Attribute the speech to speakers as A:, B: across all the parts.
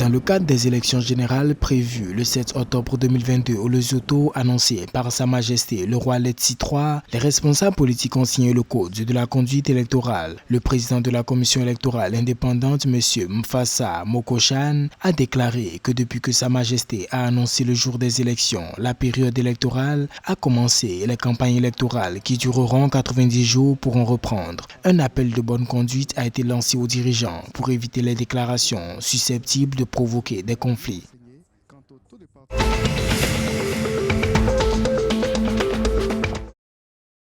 A: Dans le cadre des élections générales prévues le 7 octobre 2022 au Lesotho, annoncées par Sa Majesté le roi Letsi III, les responsables politiques ont signé le code de la conduite électorale. Le président de la commission électorale indépendante, M. Mfasa Mokoshan, a déclaré que depuis que Sa Majesté a annoncé le jour des élections, la période électorale a commencé et les campagnes électorales qui dureront 90 jours pourront reprendre. Un appel de bonne conduite a été lancé aux dirigeants pour éviter les déclarations susceptibles de provoquer des conflits.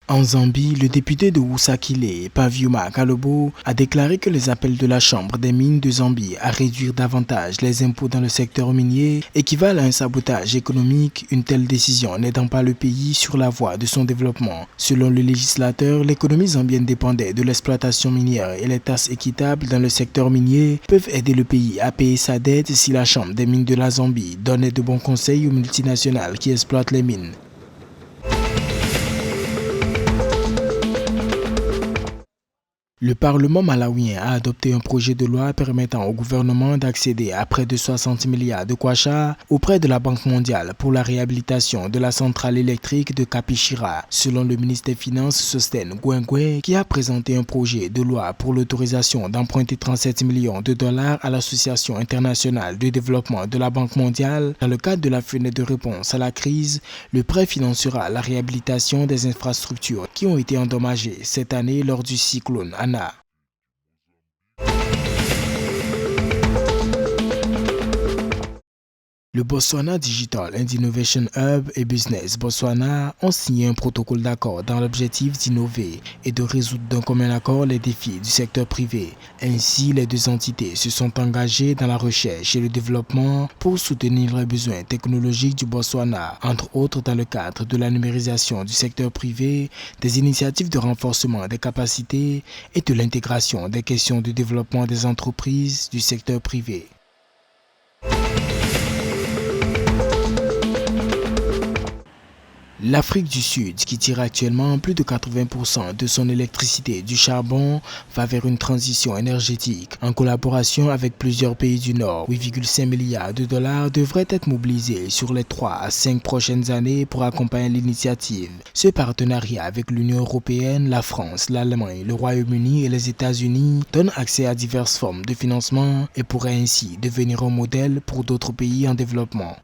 A: En Zambie, le député de Wusakile, Paviuma Kalobo, a déclaré que les appels de la Chambre des mines de Zambie à réduire davantage les impôts dans le secteur minier équivalent à un sabotage économique, une telle décision n'aidant pas le pays sur la voie de son développement. Selon le législateur, l'économie zambienne dépendait de l'exploitation minière et les taxes équitables dans le secteur minier peuvent aider le pays à payer sa dette si la Chambre des mines de la Zambie donnait de bons conseils aux multinationales qui exploitent les mines. Le Parlement malawien a adopté un projet de loi permettant au gouvernement d'accéder à près de 60 milliards de kwacha auprès de la Banque mondiale pour la réhabilitation de la centrale électrique de Kapishira, selon le ministre des Finances Sosten Gwengwe, qui a présenté un projet de loi pour l'autorisation d'emprunter 37 millions de dollars à l'Association internationale de développement de la Banque mondiale. Dans le cadre de la fenêtre de réponse à la crise, le prêt financera la réhabilitation des infrastructures qui ont été endommagées cette année lors du cyclone Ana. Le Botswana Digital and Innovation Hub et Business Botswana ont signé un protocole d'accord dans l'objectif d'innover et de résoudre d'un commun accord les défis du secteur privé. Ainsi, les deux entités se sont engagées dans la recherche et le développement pour soutenir les besoins technologiques du Botswana, entre autres dans le cadre de la numérisation du secteur privé, des initiatives de renforcement des capacités et de l'intégration des questions de développement des entreprises du secteur privé. L'Afrique du Sud, qui tire actuellement plus de 80% de son électricité du charbon, va vers une transition énergétique. En collaboration avec plusieurs pays du Nord, 8,5 milliards de dollars devraient être mobilisés sur les 3 à 5 prochaines années pour accompagner l'initiative. Ce partenariat avec l'Union européenne, la France, l'Allemagne, le Royaume-Uni et les États-Unis donne accès à diverses formes de financement et pourrait ainsi devenir un modèle pour d'autres pays en développement.